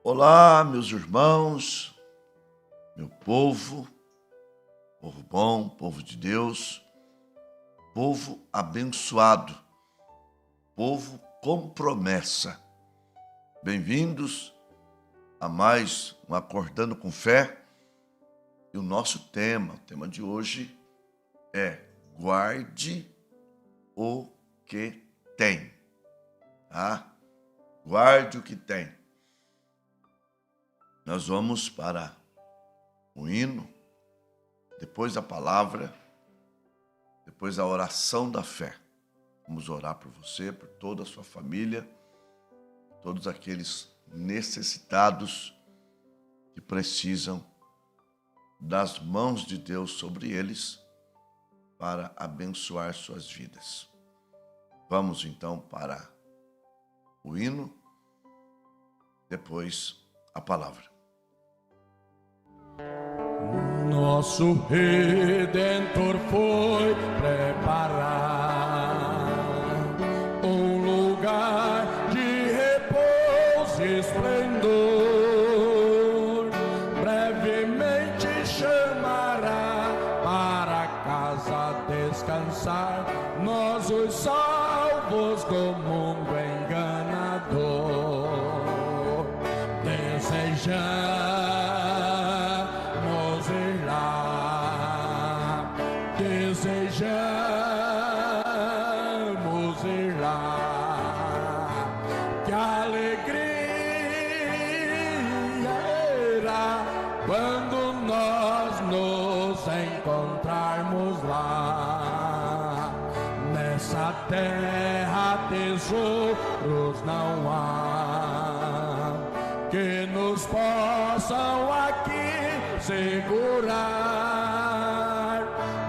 Olá, meus irmãos, meu povo bom, povo de Deus, povo abençoado, povo com promessa. Bem-vindos a mais um Acordando com Fé. E o nosso tema de hoje é guarde o que tem. Tá? Guarde o que tem. Nós vamos para o hino, depois da palavra, depois a oração da fé. Vamos orar por você, por toda a sua família, todos aqueles necessitados que precisam das mãos de Deus sobre eles para abençoar suas vidas. Vamos então para o hino, depois a palavra. Nosso Redentor foi preparar um lugar de repouso e esplendor. Brevemente chamará para casa descansar nós os salvos do mundo enganador. Desejamos ir lá, que alegria irá quando nós nos encontrarmos lá. Nessa terra tesouros não há que nos possam aqui segurar.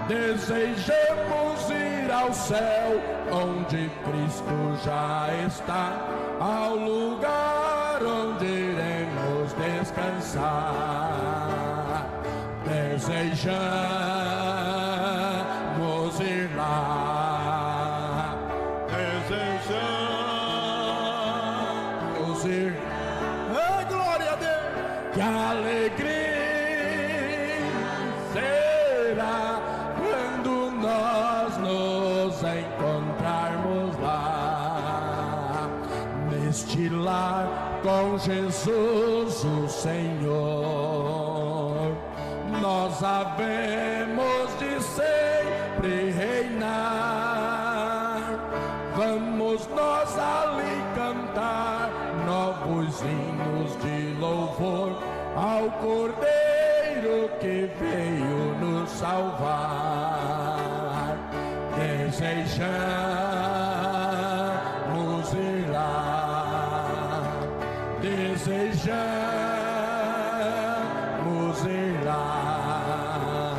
Desejamos ir ao céu, onde Cristo já está, ao lugar onde iremos descansar. Desejamos ir lá, desejamos ir. Ei, glória a Deus! Que alegria será quando nós nos encontrarmos lá, neste lar com Jesus o Senhor. Nós havemos de sempre reinar. Vamos nós ali cantar novos hinos de louvor ao Cordeiro que veio nos salvar. Desejamos ir lá, desejamos ir lá,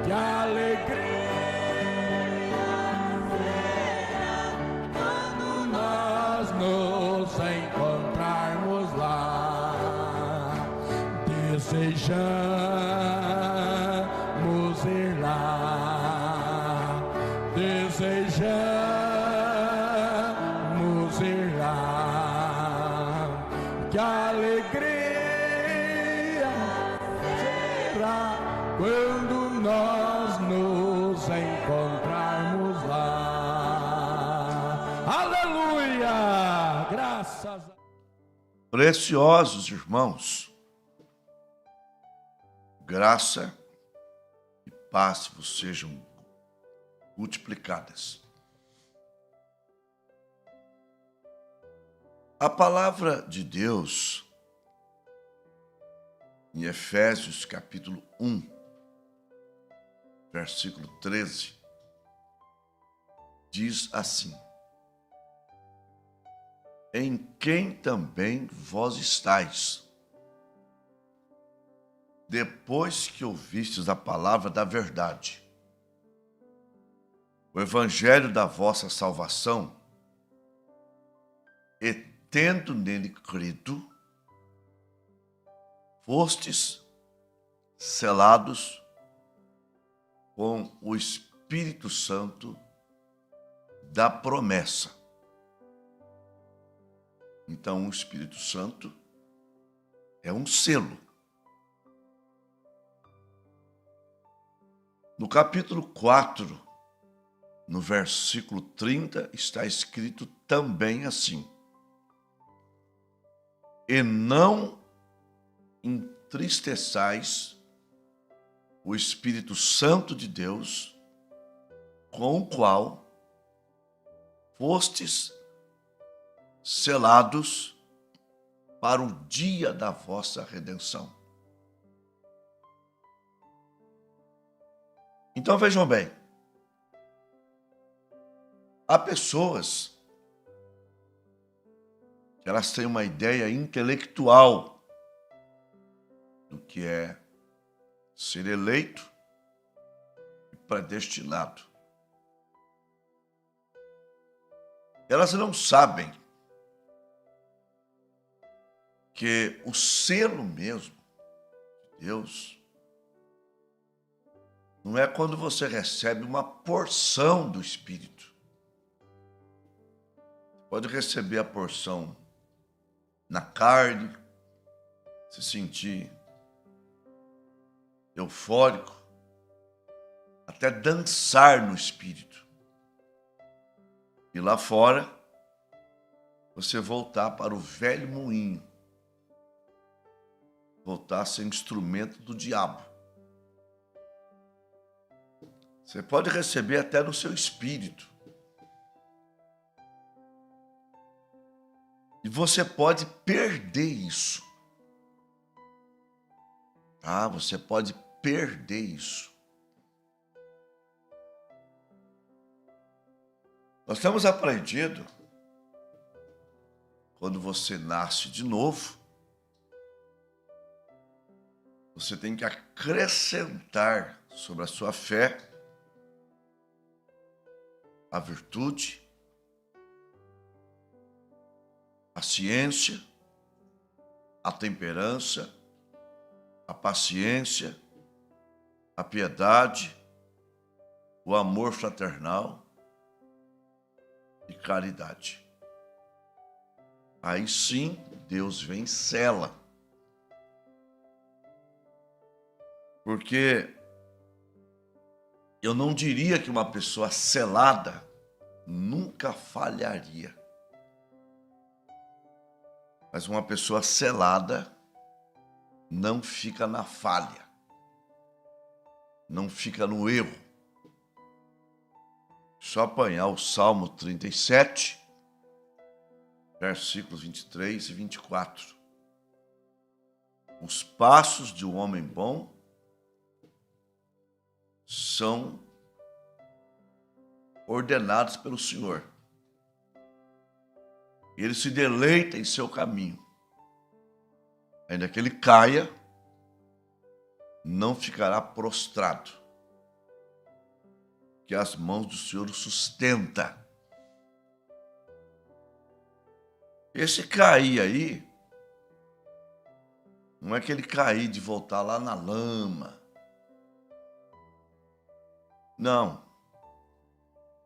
que alegria será quando nós nos encontrarmos lá. Desejamos ir lá, desejamos ir lá, que alegria será quando nós nos encontrarmos lá. Aleluia! Graças a Deus. Preciosos irmãos, graça e paz vos sejam multiplicadas. A palavra de Deus, em Efésios capítulo 1, versículo 13, diz assim: em quem também vós estáis, depois que ouvistes a palavra da verdade, o evangelho da vossa salvação, e tendo nele crido, fostes selados com o Espírito Santo da promessa. Então, o Espírito Santo É um selo. No capítulo 4, no versículo 30, está escrito também assim: e não entristeçais o Espírito Santo de Deus, com o qual fostes selados para o dia da vossa redenção. Então vejam bem, há pessoas que elas têm uma ideia intelectual do que é ser eleito e predestinado. Elas não sabem que o selo mesmo de Deus não é quando você recebe uma porção do Espírito. Pode receber a porção na carne, se sentir eufórico, até dançar no Espírito. E lá fora, você voltar para o velho moinho, voltar a ser instrumento do diabo. Você pode receber até no seu espírito. E você pode perder isso. Ah, você pode perder isso. Nós temos aprendido, quando você nasce de novo, você tem que acrescentar sobre a sua fé a virtude, a ciência, a temperança, a paciência, a piedade, o amor fraternal e caridade. Aí sim, Deus vem e sela. Porque eu não diria que uma pessoa selada nunca falharia. Mas uma pessoa selada não fica na falha, não fica no erro. Só apanhar o Salmo 37, versículos 23 e 24. Os passos de um homem bom são ordenados pelo Senhor. Ele se deleita em seu caminho. Ainda que ele caia, não ficará prostrado, que as mãos do Senhor o sustenta. Esse cair aí, não é aquele cair de voltar lá na lama. Não.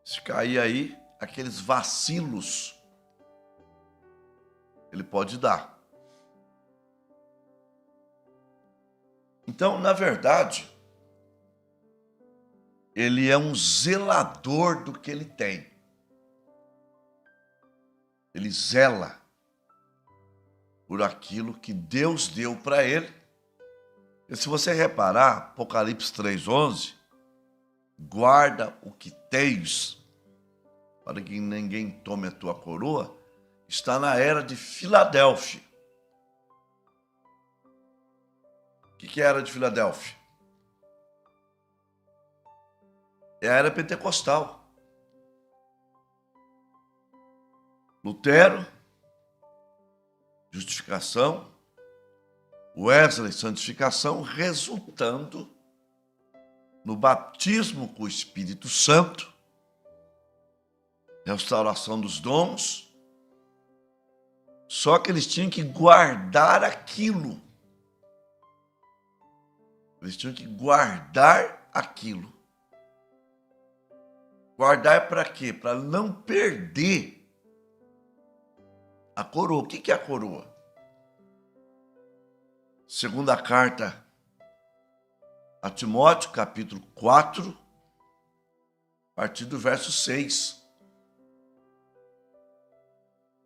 Se cair aí, aqueles vacilos, ele pode dar. Então, na verdade, ele é um zelador do que ele tem. Ele zela por aquilo que Deus deu para ele. E se você reparar, Apocalipse 3:11, guarda o que tens, para que ninguém tome a tua coroa, está na era de Filadélfia. O que é a era de Filadélfia? É a era pentecostal. Lutero, justificação. Wesley, santificação, resultando no batismo com o Espírito Santo, restauração dos dons. Só que eles tinham que guardar aquilo. Eles tinham que guardar aquilo. Guardar para quê? Para não perder a coroa. O que é a coroa? Segunda carta a Timóteo, capítulo 4, a partir do verso 6.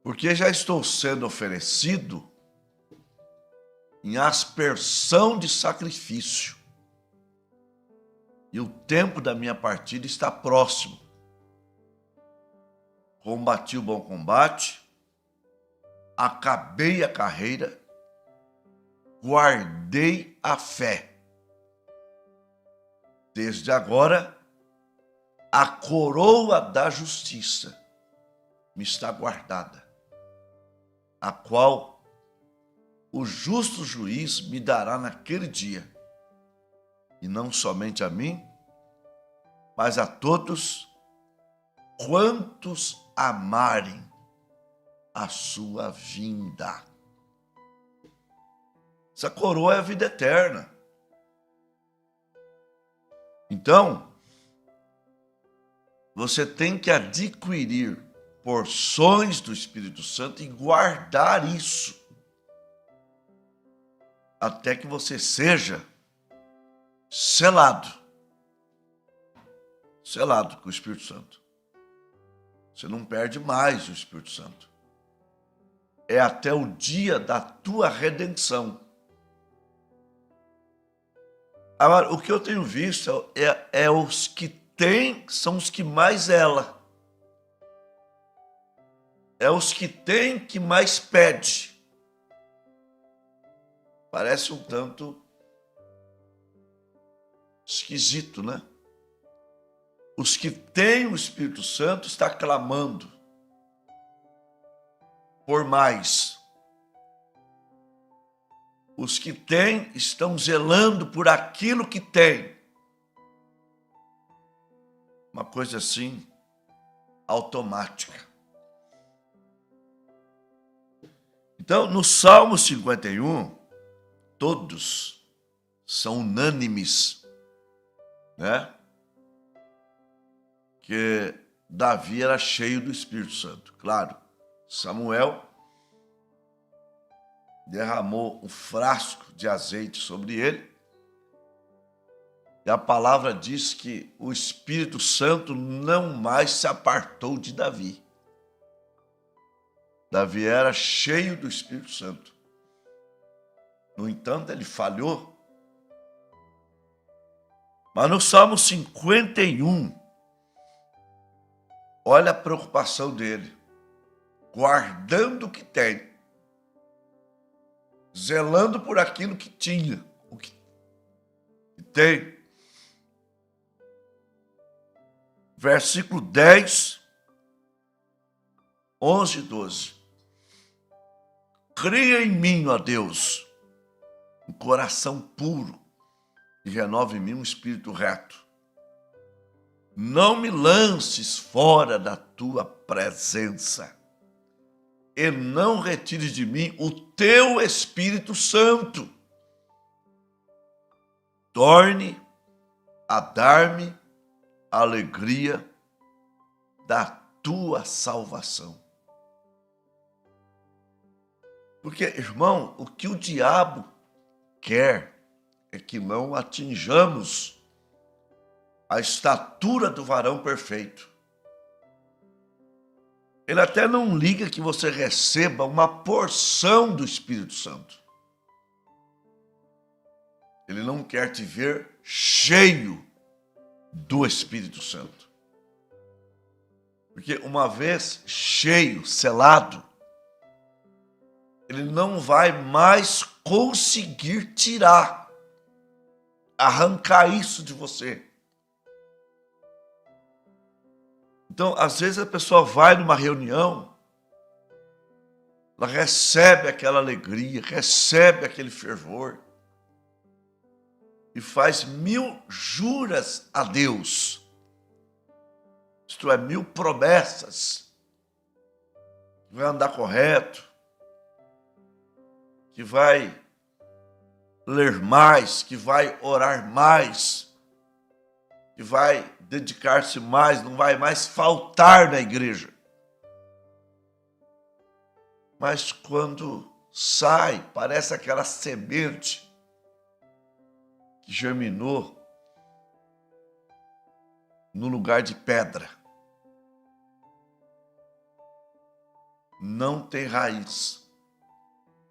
Porque já estou sendo oferecido em aspersão de sacrifício, e o tempo da minha partida está próximo. Combati o bom combate, acabei a carreira, guardei a fé. Desde agora, a coroa da justiça me está guardada, a qual o justo juiz me dará naquele dia, e não somente a mim, mas a todos quantos amarem a sua vinda. Essa coroa é a vida eterna. Então, você tem que adquirir porções do Espírito Santo e guardar isso, até que você seja selado com o Espírito Santo. Você não perde mais o Espírito Santo. É até o dia da tua redenção. Agora, o que eu tenho visto é os que têm, são os que mais zela. É os que têm que mais pede. Parece um tanto esquisito, né? Os que têm o Espírito Santo está clamando por mais. Os que têm estão zelando por aquilo que têm. Uma coisa assim, automática. Então, no Salmo 51, todos são unânimes, né? Que Davi era cheio do Espírito Santo. Claro, Samuel derramou um frasco de azeite sobre ele, e a palavra diz que o Espírito Santo não mais se apartou de Davi. Davi era cheio do Espírito Santo. No entanto, ele falhou. Mas no Salmo 51, olha a preocupação dele. Guardando o que tem. Zelando por aquilo que tinha. O que tem. Versículo 10, 11 e 12. Cria em mim, ó Deus, um coração puro e renova em mim um espírito reto. Não me lances fora da tua presença e não retires de mim o teu Espírito Santo. Torne a dar-me a alegria da tua salvação. Porque, irmão, o que o diabo quer é que não atinjamos a estatura do varão perfeito. Ele até não liga que você receba uma porção do Espírito Santo. Ele não quer te ver cheio do Espírito Santo. Porque uma vez cheio, selado, ele não vai mais conseguir tirar, arrancar isso de você. Então, às vezes a pessoa vai numa reunião, ela recebe aquela alegria, recebe aquele fervor e faz 1000 juras a Deus. Isto é, 1000 promessas. Que vai andar correto, que vai ler mais, que vai orar mais, que vai dedicar-se mais, não vai mais faltar na igreja. Mas quando sai, parece aquela semente que germinou no lugar de pedra. Não tem raiz.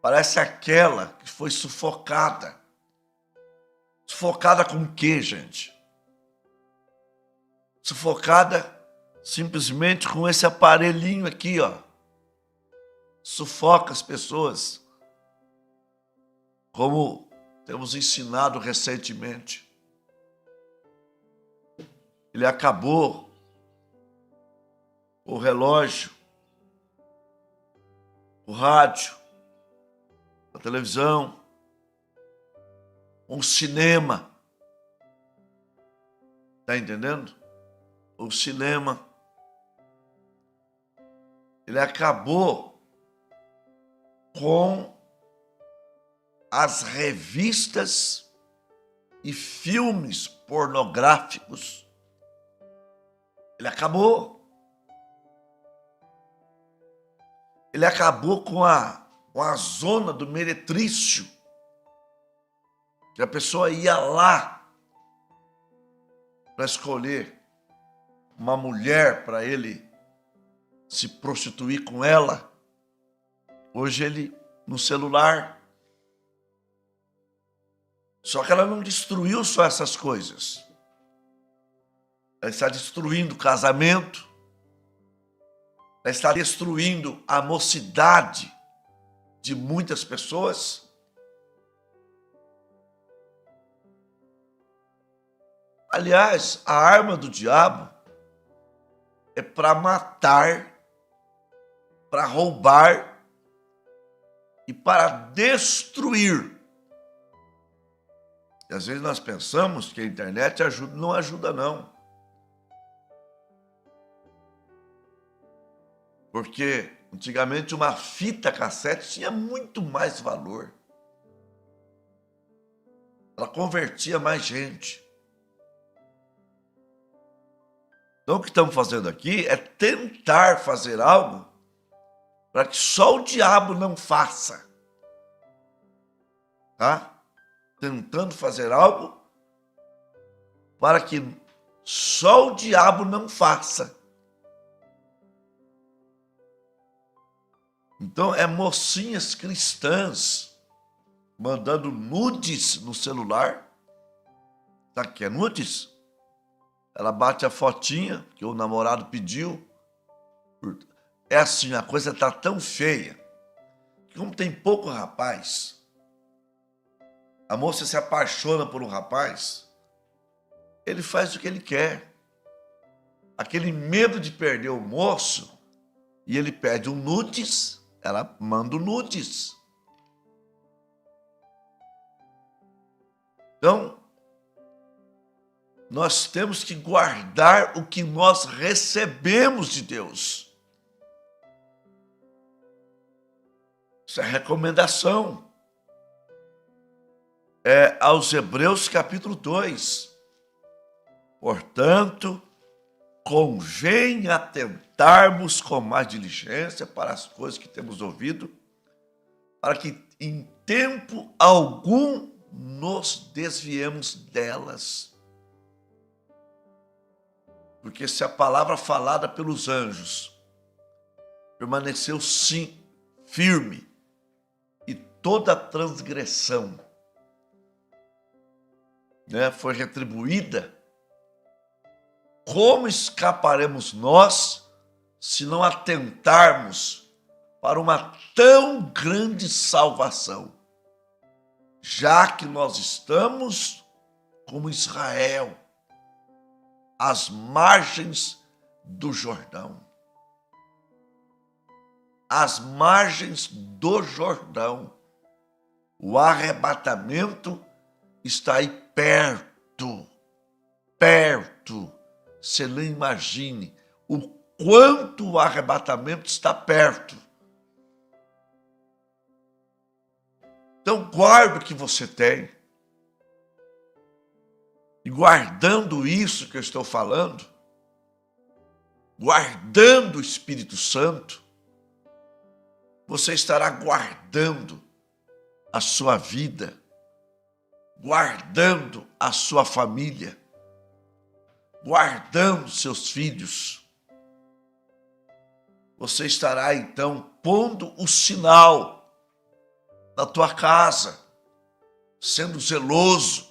Parece aquela que foi sufocada. Sufocada com o quê, gente? Sufocada simplesmente com esse aparelhinho aqui, ó. Sufoca as pessoas. Como temos ensinado recentemente. Ele acabou com o relógio, o rádio, a televisão, o cinema. Está entendendo? O cinema. Ele acabou com as revistas e filmes pornográficos. Ele acabou. Ele acabou com a zona do meretrício. Que a pessoa ia lá para escolher uma mulher para ele se prostituir com ela. Hoje ele no celular. Só que ela não destruiu só essas coisas. Ela está destruindo o casamento. Ela está destruindo a mocidade de muitas pessoas. Aliás, a arma do diabo é para matar, para roubar e para destruir. E às vezes nós pensamos que a internet ajuda, não ajuda não. Porque antigamente uma fita cassete tinha muito mais valor. Ela convertia mais gente. Então o que estamos fazendo aqui é tentar fazer algo para que só o diabo não faça. Tá? Tentando fazer algo para que só o diabo não faça. Então, é mocinhas cristãs mandando nudes no celular. Sabe o que é nudes? Ela bate a fotinha que o namorado pediu. É assim, a coisa está tão feia que como tem pouco rapaz, a moça se apaixona por um rapaz, ele faz o que ele quer. Aquele medo de perder o moço, e ele pede um nudes, ela manda o nudes. Então, nós temos que guardar o que nós recebemos de Deus. Isso é recomendação. É aos Hebreus capítulo 2. Portanto, convém atentarmos com mais diligência para as coisas que temos ouvido, para que em tempo algum nos desviemos delas. Porque se a palavra falada pelos anjos permaneceu sim firme, e toda transgressão foi retribuída, como escaparemos nós se não atentarmos para uma tão grande salvação, já que nós estamos como Israel, às margens do Jordão. Às margens do Jordão. O arrebatamento está aí perto. Perto. Você não imagine o quanto o arrebatamento está perto. Então guarda o que você tem. E guardando isso que eu estou falando, guardando o Espírito Santo, você estará guardando a sua vida guardando a sua família, guardando seus filhos. Você estará então pondo o sinal na tua casa, sendo zeloso.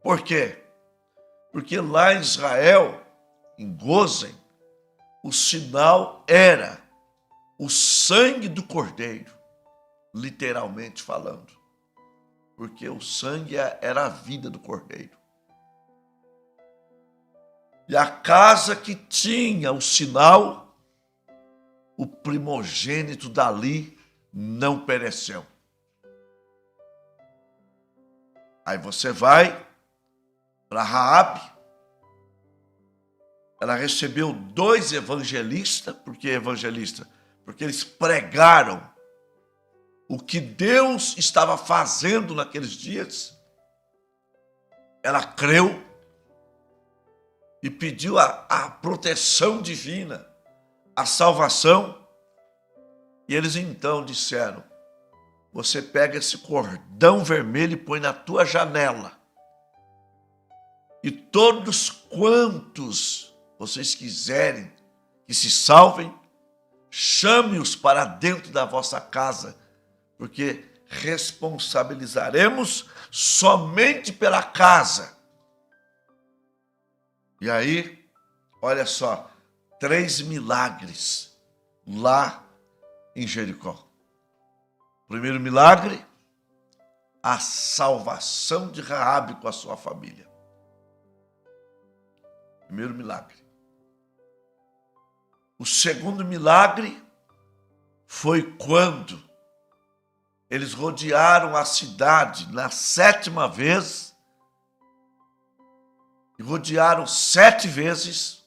Por quê? Porque lá em Israel, em Gósen, o sinal era o sangue do cordeiro, literalmente falando. Porque o sangue era a vida do cordeiro. E a casa que tinha o sinal, o primogênito dali não pereceu. Aí você vai para Raabe. Ela recebeu 2 evangelistas. Por que evangelista? Porque eles pregaram o que Deus estava fazendo naqueles dias. Ela creu e pediu a proteção divina, a salvação. E eles então disseram: você pega esse cordão vermelho e põe na tua janela. E todos quantos vocês quiserem que se salvem, chame-os para dentro da vossa casa, porque responsabilizaremos somente pela casa. E aí, olha só, 3 milagres lá em Jericó. Primeiro milagre, a salvação de Raabe com a sua família. Primeiro milagre. O segundo milagre foi quando eles rodearam a cidade na 7ª vez, e rodearam 7 vezes,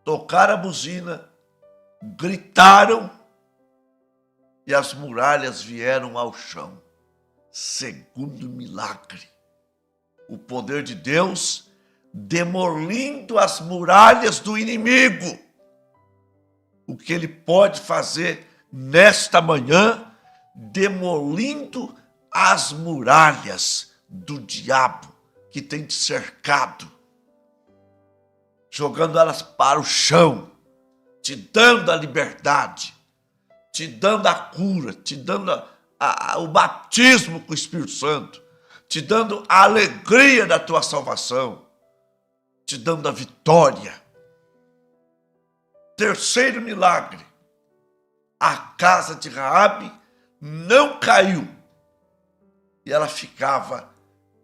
tocaram a buzina, gritaram, e as muralhas vieram ao chão. Segundo milagre. O poder de Deus demolindo as muralhas do inimigo. O que ele pode fazer nesta manhã, demolindo as muralhas do diabo que tem te cercado, jogando elas para o chão, te dando a liberdade, te dando a cura, te dando o batismo com o Espírito Santo, te dando a alegria da tua salvação, te dando a vitória. Terceiro milagre, a casa de Raabe não caiu e ela ficava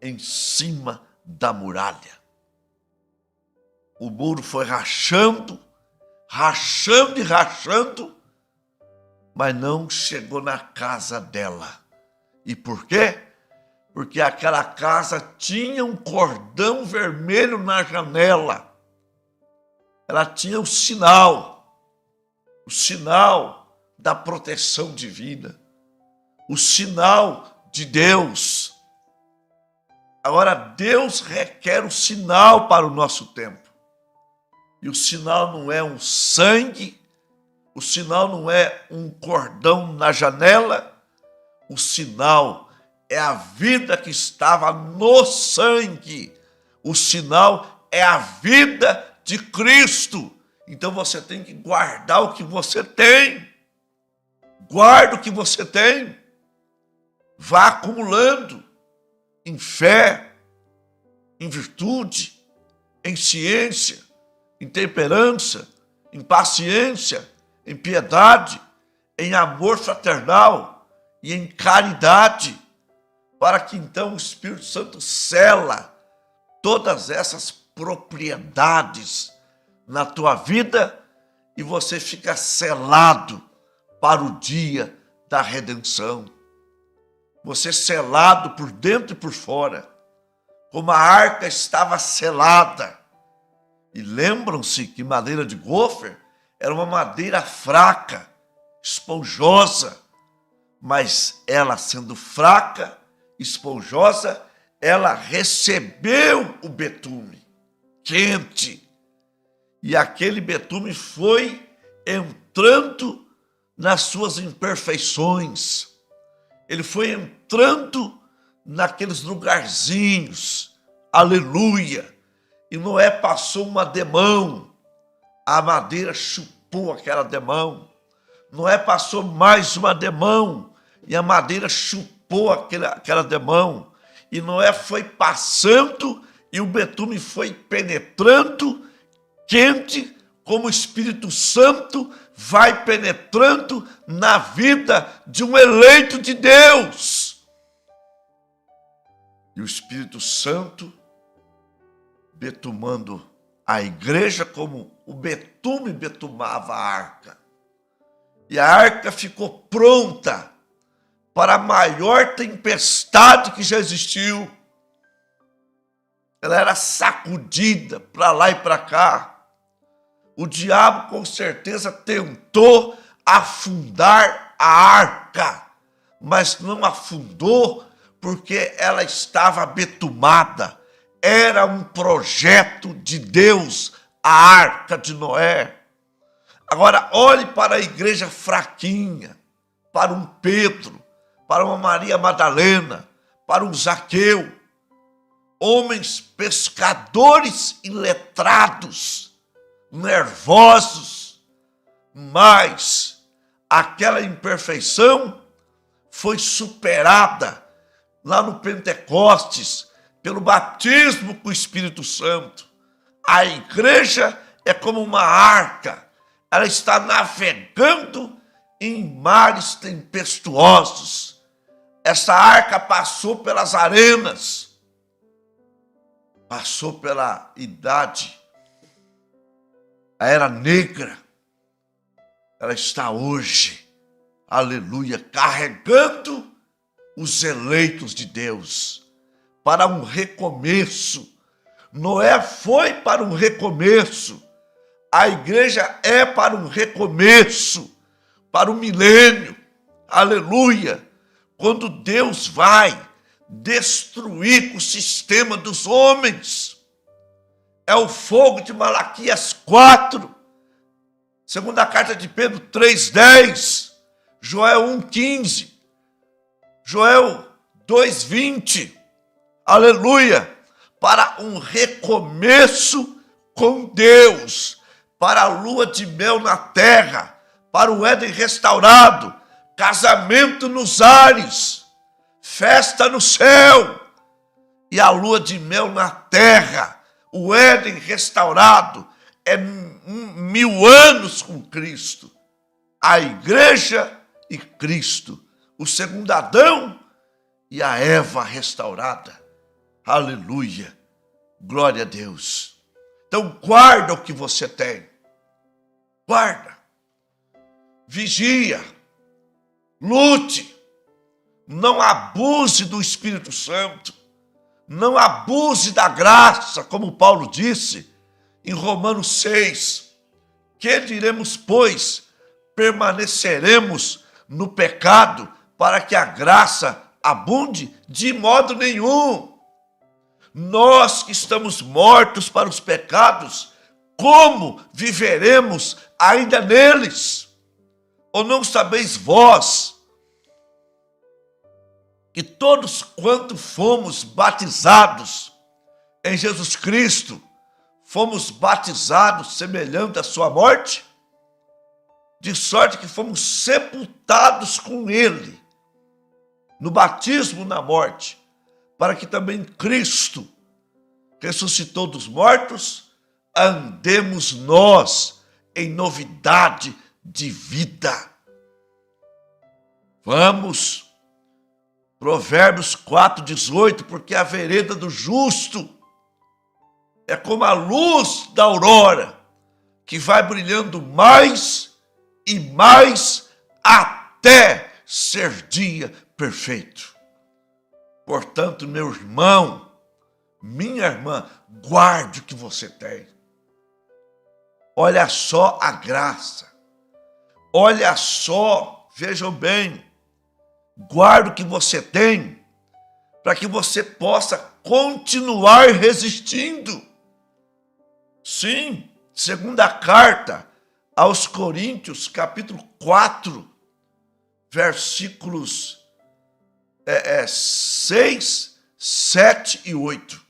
em cima da muralha. O muro foi rachando, e rachando, mas não chegou na casa dela. E por quê? Porque aquela casa tinha um cordão vermelho na janela. Ela tinha o sinal da proteção divina, o sinal de Deus. Agora, Deus requer o sinal para o nosso tempo. E o sinal não é um sangue, o sinal não é um cordão na janela, o sinal é a vida que estava no sangue. O sinal é a vida de Cristo. Então você tem que guardar o que você tem. Guarda o que você tem. Vá acumulando em fé, em virtude, em ciência, em temperança, em paciência, em piedade, em amor fraternal e em caridade, para que então o Espírito Santo sela todas essas propriedades na tua vida e você fica selado para o dia da redenção. Você selado por dentro e por fora, como a arca estava selada. E lembram-se que madeira de gofer era uma madeira fraca, esponjosa, mas ela sendo fraca, esponjosa, ela recebeu o betume quente. E aquele betume foi entrando nas suas imperfeições. Ele foi entrando naqueles lugarzinhos, aleluia. E Noé passou uma demão, a madeira chupou aquela demão. Noé passou mais uma demão, e a madeira chupou aquela demão. E Noé foi passando, e o betume foi penetrando, quente, como o Espírito Santo vai penetrando na vida de um eleito de Deus. E o Espírito Santo betumando a igreja como o betume betumava a arca. E a arca ficou pronta para a maior tempestade que já existiu. Ela era sacudida para lá e para cá. O diabo com certeza tentou afundar a arca, mas não afundou porque ela estava betumada. Era um projeto de Deus, a arca de Noé. Agora olhe para a igreja fraquinha, para um Pedro, para uma Maria Madalena, para um Zaqueu, homens pescadores iletrados, nervosos, mas aquela imperfeição foi superada lá no Pentecostes pelo batismo com o Espírito Santo. A igreja é como uma arca, ela está navegando em mares tempestuosos. Essa arca passou pelas arenas, passou pela idade, a era negra. Ela está hoje, aleluia, carregando os eleitos de Deus para um recomeço. Noé foi para um recomeço. A igreja é para um recomeço, para o milênio, aleluia. Quando Deus vai destruir o sistema dos homens. É o fogo de Malaquias 4, segunda carta de Pedro 3:10, Joel 1:15, Joel 2:20, aleluia, para um recomeço com Deus, para a lua de mel na terra, para o Éden restaurado, casamento nos ares, festa no céu, e a lua de mel na terra, o Éden restaurado, é 1000 anos com Cristo. A igreja e Cristo, o segundo Adão e a Eva restaurada. Aleluia, glória a Deus. Então guarda o que você tem, guarda, vigia, lute, não abuse do Espírito Santo, não abuse da graça, como Paulo disse em Romanos 6. Que diremos, pois? Permaneceremos no pecado para que a graça abunde? De modo nenhum. Nós que estamos mortos para os pecados, como viveremos ainda neles? Ou não sabeis vós que todos quanto fomos batizados em Jesus Cristo, fomos batizados semelhante à sua morte? De sorte que fomos sepultados com ele no batismo na morte, para que também Cristo ressuscitou dos mortos, andemos nós em novidade de vida. Vamos, Provérbios 4:18, porque a vereda do justo é como a luz da aurora, que vai brilhando mais e mais até ser dia perfeito. Portanto, meu irmão, minha irmã, guarde o que você tem. Olha só a graça. Olha só, vejam bem, guarde o que você tem, para que você possa continuar resistindo. Sim, segunda carta aos Coríntios, capítulo 4, versículos 6, 7 e 8.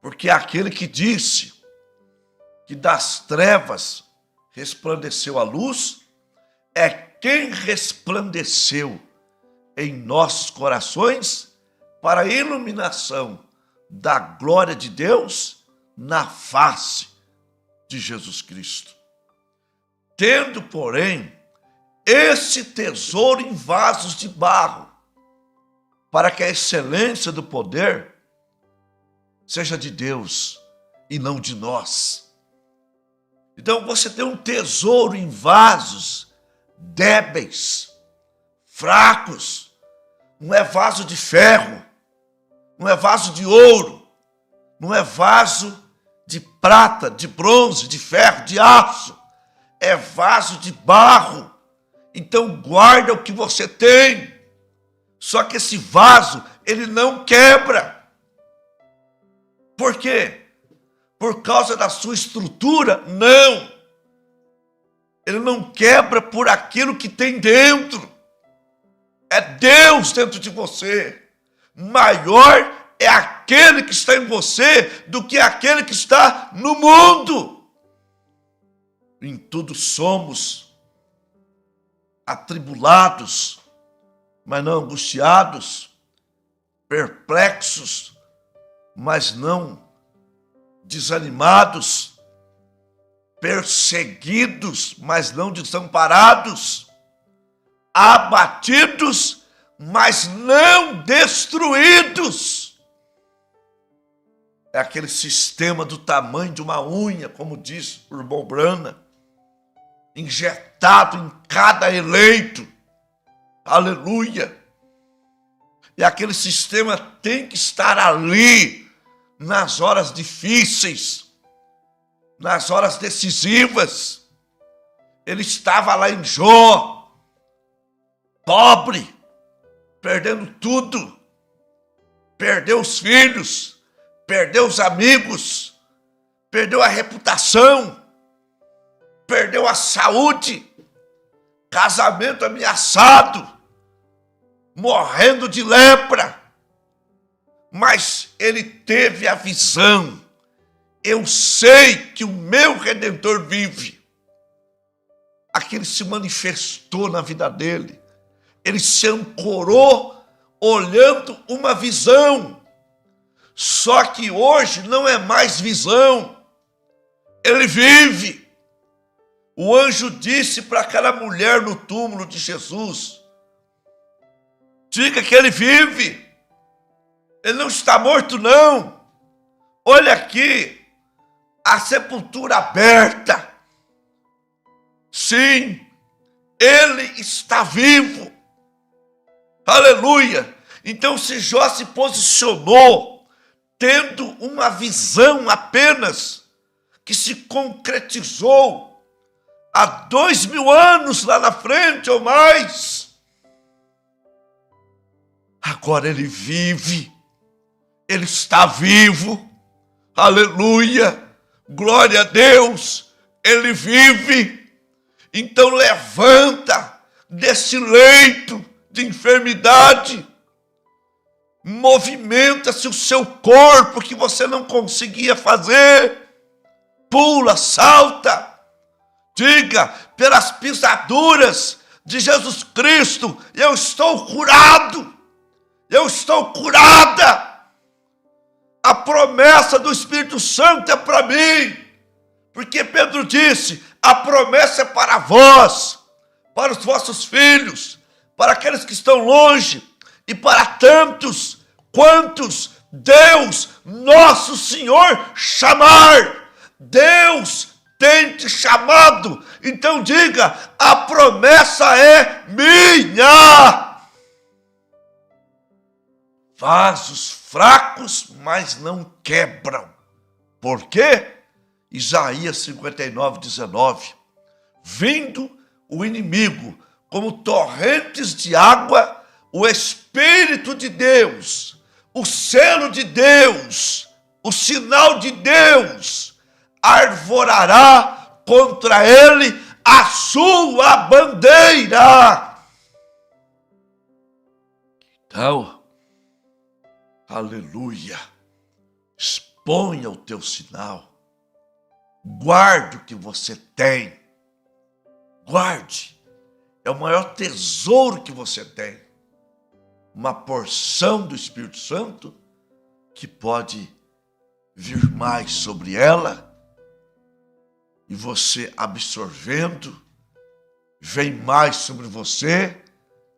Porque aquele que disse que das trevas resplandeceu a luz, é quem resplandeceu em nossos corações para a iluminação da glória de Deus na face de Jesus Cristo. Tendo, porém, esse tesouro em vasos de barro, para que a excelência do poder seja de Deus e não de nós. Então você tem um tesouro em vasos débeis, fracos. Não é vaso de ferro, não é vaso de ouro, não é vaso de prata, de bronze, de ferro, de aço. É vaso de barro. Então guarda o que você tem. Só que esse vaso, ele não quebra. Por quê? Por causa da sua estrutura? Não. Ele não quebra por aquilo que tem dentro. É Deus dentro de você. Maior é aquele que está em você do que aquele que está no mundo. Em tudo somos atribulados, mas não angustiados, perplexos, mas não desanimados, perseguidos, mas não desamparados, abatidos, mas não destruídos. É aquele sistema do tamanho de uma unha, como diz o irmão Brana, injetado em cada eleito. Aleluia! E aquele sistema tem que estar ali nas horas difíceis, nas horas decisivas. Ele estava lá em Jó, pobre, perdendo tudo, perdeu os filhos, perdeu os amigos, perdeu a reputação, perdeu a saúde, casamento ameaçado, morrendo de lepra. Mas ele teve a visão: eu sei que o meu Redentor vive. Aquilo se manifestou na vida dele. Ele se ancorou olhando uma visão. Só que hoje não é mais visão. Ele vive. O anjo disse para aquela mulher no túmulo de Jesus: diga que ele vive. Ele não está morto, não. Olha aqui, a sepultura aberta. Sim, ele está vivo. Aleluia. Então, se Jó se posicionou tendo uma visão apenas, que se concretizou há 2000 anos lá na frente ou mais, agora ele vive, ele está vivo, aleluia, glória a Deus, ele vive. Então levanta desse leito de enfermidade, movimenta-se o seu corpo que você não conseguia fazer, pula, salta, diga: pelas pisaduras de Jesus Cristo, eu estou curado, eu estou curada. A promessa do Espírito Santo é para mim, porque Pedro disse: a promessa é para vós, para os vossos filhos, para aqueles que estão longe e para tantos quantos Deus, nosso Senhor, chamar. Deus tem te chamado. Então diga: a promessa é minha. Vasos fracos, mas não quebram. Por quê? Isaías 59, 19. Vindo o inimigo como torrentes de água, o Espírito de Deus, o selo de Deus, o sinal de Deus, arvorará contra ele a sua bandeira. Então, aleluia, exponha o teu sinal, guarde o que você tem, guarde, é o maior tesouro que você tem, uma porção do Espírito Santo que pode vir mais sobre ela, e você absorvendo, vem mais sobre você,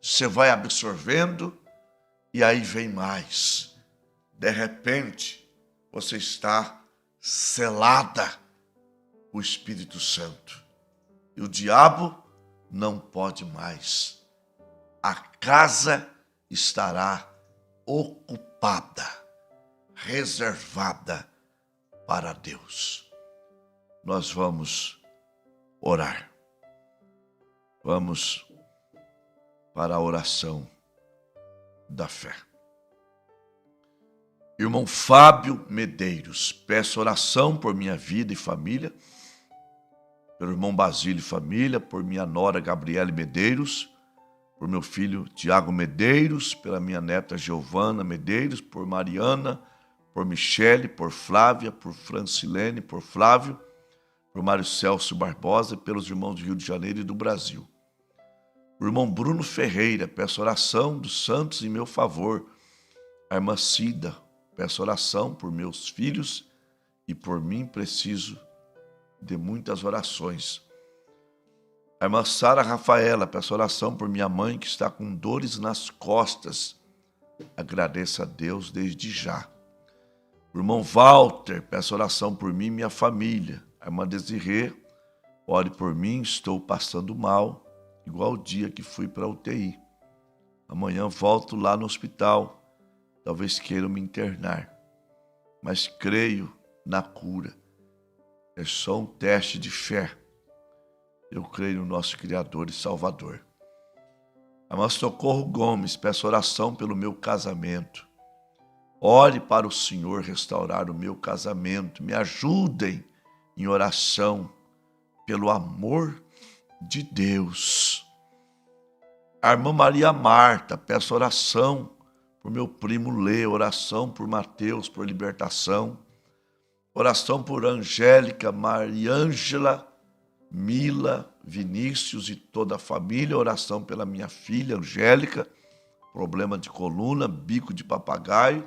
você vai absorvendo, e aí vem mais. De repente, você está selada com o Espírito Santo. E o diabo não pode mais. A casa estará ocupada, reservada para Deus. Nós vamos orar. Vamos para a oração da fé. Irmão Fábio Medeiros, peço oração por minha vida e família, pelo irmão Basílio e família, por minha nora Gabriele Medeiros, por meu filho Tiago Medeiros, pela minha neta Giovana Medeiros, por Mariana, por Michele, por Flávia, por Francilene, por Flávio, por Mário Celso Barbosa e pelos irmãos do Rio de Janeiro e do Brasil. O irmão Bruno Ferreira, peço oração dos santos em meu favor. A irmã Cida, peço oração por meus filhos e por mim preciso de muitas orações. A irmã Sara Rafaela, peço oração por minha mãe que está com dores nas costas. Agradeço a Deus desde já. O irmão Walter, peço oração por mim e minha família. A irmã Desirê, ore por mim, estou passando mal, igual o dia que fui para a UTI. Amanhã volto lá no hospital, talvez queiram me internar, mas creio na cura. É só um teste de fé. Eu creio no nosso Criador e Salvador. A irmã Socorro Gomes, peço oração pelo meu casamento. Ore para o Senhor restaurar o meu casamento. Me ajudem em oração pelo amor de Deus. A irmã Maria Marta, peço oração por meu primo Lê, oração por Mateus, por libertação. Oração por Angélica, Mariângela, Mila, Vinícius e toda a família. Oração pela minha filha Angélica, problema de coluna, bico de papagaio.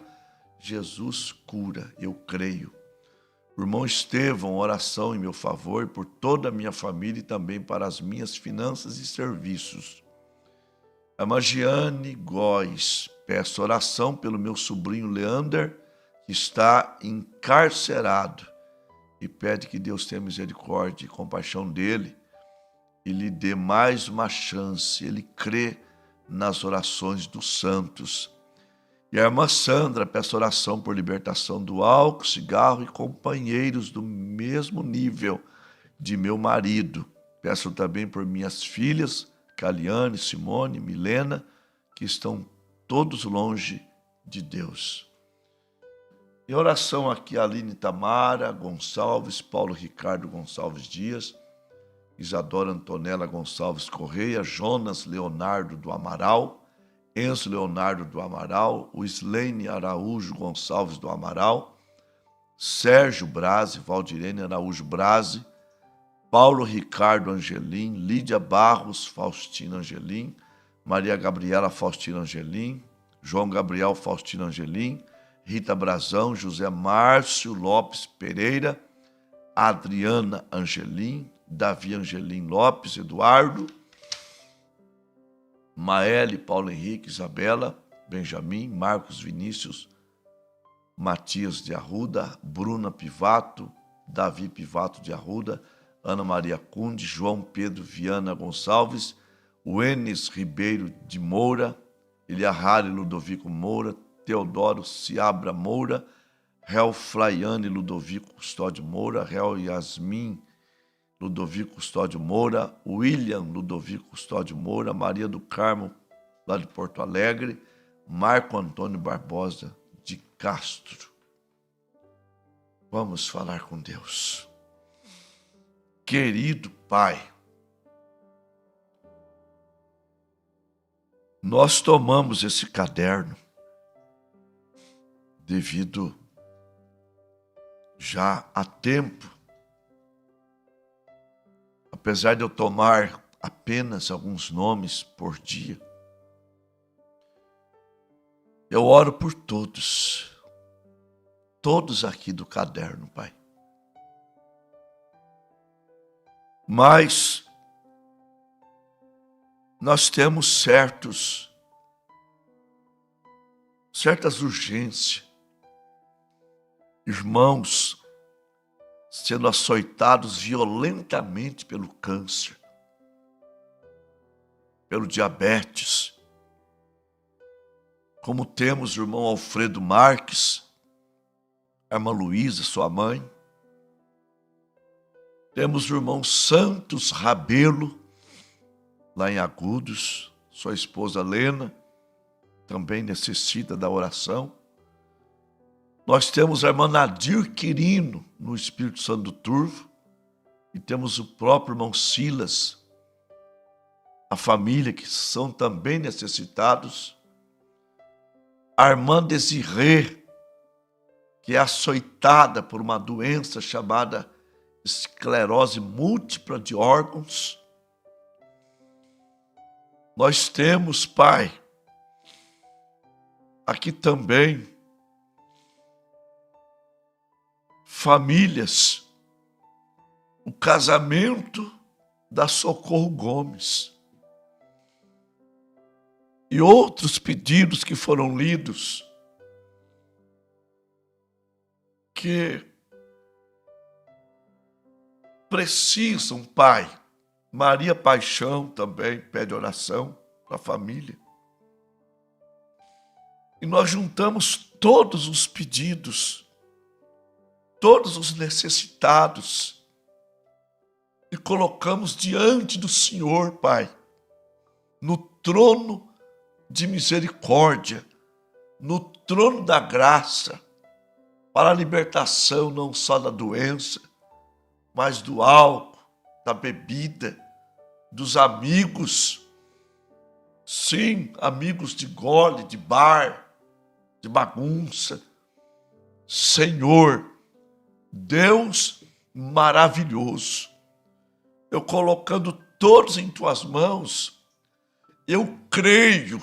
Jesus cura, eu creio. O irmão Estevão, oração em meu favor por toda a minha família e também para as minhas finanças e serviços. A irmã Giane Góes, peço oração pelo meu sobrinho Leander, que está encarcerado, e pede que Deus tenha misericórdia e compaixão dele e lhe dê mais uma chance. Ele crê nas orações dos santos. E a irmã Sandra, peço oração por libertação do álcool, cigarro e companheiros do mesmo nível de meu marido. Peço também por minhas filhas, Caliane, Simone, Milena, que estão todos longe de Deus. Em oração aqui, Aline Tamara Gonçalves, Paulo Ricardo Gonçalves Dias, Isadora Antonella Gonçalves Correia, Jonas Leonardo do Amaral, Enzo Leonardo do Amaral, Wislene Araújo Gonçalves do Amaral, Sérgio Brasi, Valdirene Araújo Brasi, Paulo Ricardo Angelim, Lídia Barros Faustina Angelim, Maria Gabriela Faustina Angelim, João Gabriel Faustina Angelim, Rita Brazão, José Márcio Lopes Pereira, Adriana Angelim, Davi Angelim Lopes, Eduardo, Maele, Paulo Henrique, Isabela, Benjamin, Marcos Vinícius, Matias de Arruda, Bruna Pivato, Davi Pivato de Arruda, Ana Maria Cunde, João Pedro Viana Gonçalves, Wenes Ribeiro de Moura, Eliahari Ludovico Moura, Teodoro Ciabra Moura, Réu Flaiane Ludovico Custódio Moura, Réu Yasmin Ludovico Custódio Moura, William Ludovico Custódio Moura, Maria do Carmo, lá de Porto Alegre, Marco Antônio Barbosa de Castro. Vamos falar com Deus. Querido Pai, Nós tomamos esse caderno devido já há tempo, apesar de eu tomar apenas alguns nomes por dia, eu oro por todos aqui do caderno, Pai. Mas nós temos certas urgências, irmãos sendo açoitados violentamente pelo câncer, pelo diabetes, como temos o irmão Alfredo Marques, a irmã Luísa, sua mãe, temos o irmão Santos Rabelo, lá em Agudos, sua esposa Lena, também necessita da oração. Nós temos a irmã Nadir Quirino, no Espírito Santo do Turvo, e temos o próprio irmão Silas, a família que são também necessitados. A irmã Desirê, que é açoitada por uma doença chamada esclerose múltipla de órgãos. Nós temos, Pai, aqui também famílias, o casamento da Socorro Gomes e outros pedidos que foram lidos, que precisam, Pai. Maria Paixão também pede oração para a família. E nós juntamos todos os pedidos, todos os necessitados, e colocamos diante do Senhor, Pai, no trono de misericórdia, no trono da graça, para a libertação não só da doença, mas do álcool, da bebida, dos amigos, sim, amigos de gole, de bar, de bagunça. Senhor, Deus maravilhoso, eu colocando todos em tuas mãos, eu creio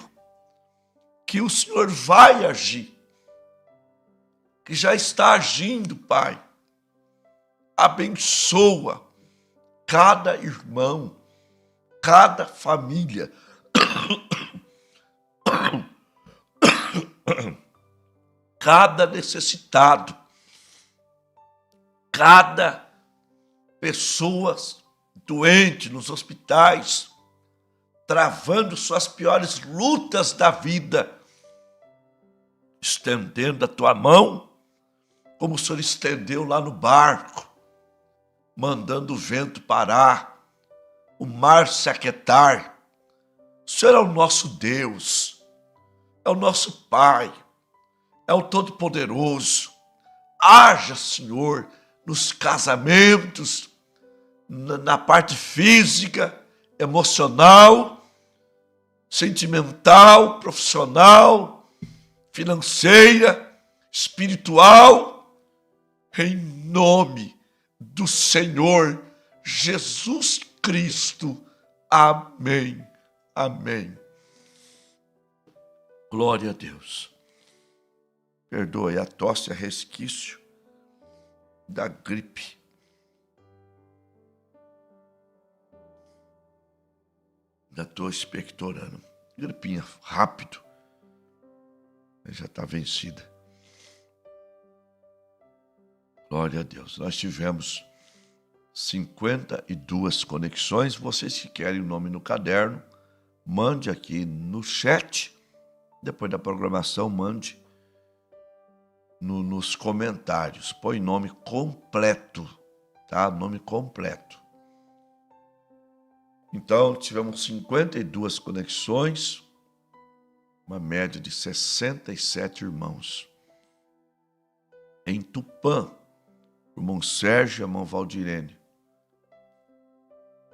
que o Senhor vai agir, que já está agindo, Pai. Abençoa cada irmão, cada família, cada necessitado, cada pessoa doente nos hospitais, travando suas piores lutas da vida, estendendo a tua mão, como o Senhor estendeu lá no barco, mandando o vento parar, o mar se aquietar. O Senhor é o nosso Deus, é o nosso Pai, é o Todo-Poderoso. Haja, Senhor, nos casamentos, na parte física, emocional, sentimental, profissional, financeira, espiritual, em nome do Senhor Jesus Cristo. Amém. Amém. Glória a Deus. Perdoe a tosse, a resquício da gripe. Já estou expectorando. Gripinha rápido. Já está vencida. Glória a Deus. Nós tivemos 52 conexões. Vocês que querem o nome no caderno, mande aqui no chat. Depois da programação, mande nos comentários. Põe nome completo, tá? Nome completo. Então, tivemos 52 conexões, uma média de 67 irmãos. Em Tupã, o irmão Sérgio e a irmã Valdirene.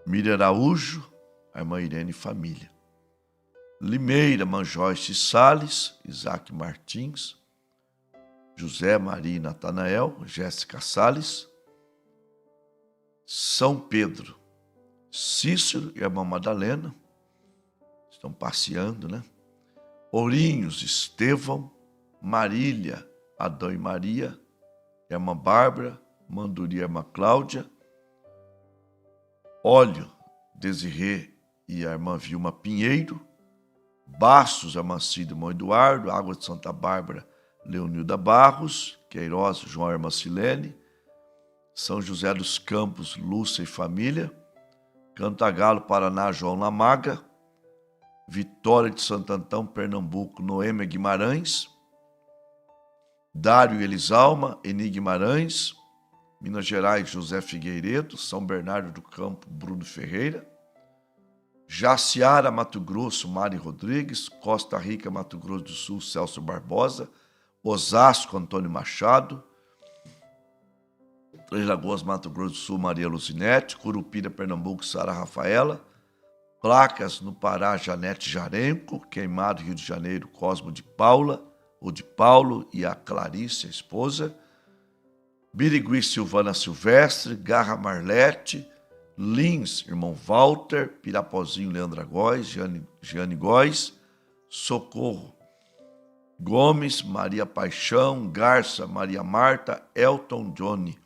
Miriam Araújo, a irmã Irene e família. Limeira, Manjoice Salles, Isaac Martins, José Maria e Natanael, Jéssica Salles. São Pedro, Cícero e a irmã Madalena, estão passeando, né? Ourinhos, Estevão, Marília, Adão e Maria, a irmã Bárbara, Manduri, a irmã Cláudia, Óleo, Desirê e a irmã Vilma Pinheiro, Bastos, a irmã Cida e o irmão Eduardo, Água de Santa Bárbara, Leonilda Barros, Queiroz, João e irmã Silene, São José dos Campos, Lúcia e família, Cantagalo, Paraná, João Lamaga, Vitória de Santo Antão, Pernambuco, Noêmia Guimarães, Dário e Elisalma, Eni Guimarães, Minas Gerais, José Figueiredo, São Bernardo do Campo, Bruno Ferreira, Jaciara, Mato Grosso, Mari Rodrigues, Costa Rica, Mato Grosso do Sul, Celso Barbosa, Osasco, Antônio Machado, Três Lagoas, Mato Grosso do Sul, Maria Luzinete, Curupira, Pernambuco, Sara Rafaela, Placas no Pará, Janete Jarenco, Queimado, Rio de Janeiro, Cosmo de Paula, ou de Paulo e a Clarice, a esposa, Birigui, Silvana Silvestre, Garra Marlete, Lins, irmão Walter, Pirapozinho, Leandra Góes, Giane Góes, Socorro Gomes, Maria Paixão, Garça, Maria Marta, Elton Johnny,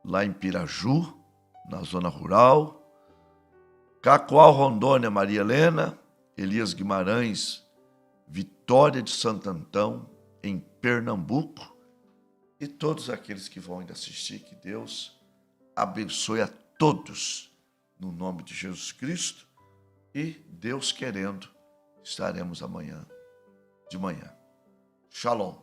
lá em Piraju, na zona rural, Cacoal, Rondônia, Maria Helena, Elias Guimarães, Vitória de Santo Antão, em Pernambuco, e todos aqueles que vão ainda assistir, que Deus abençoe a todos, no nome de Jesus Cristo, e Deus querendo, estaremos amanhã de manhã. Shalom.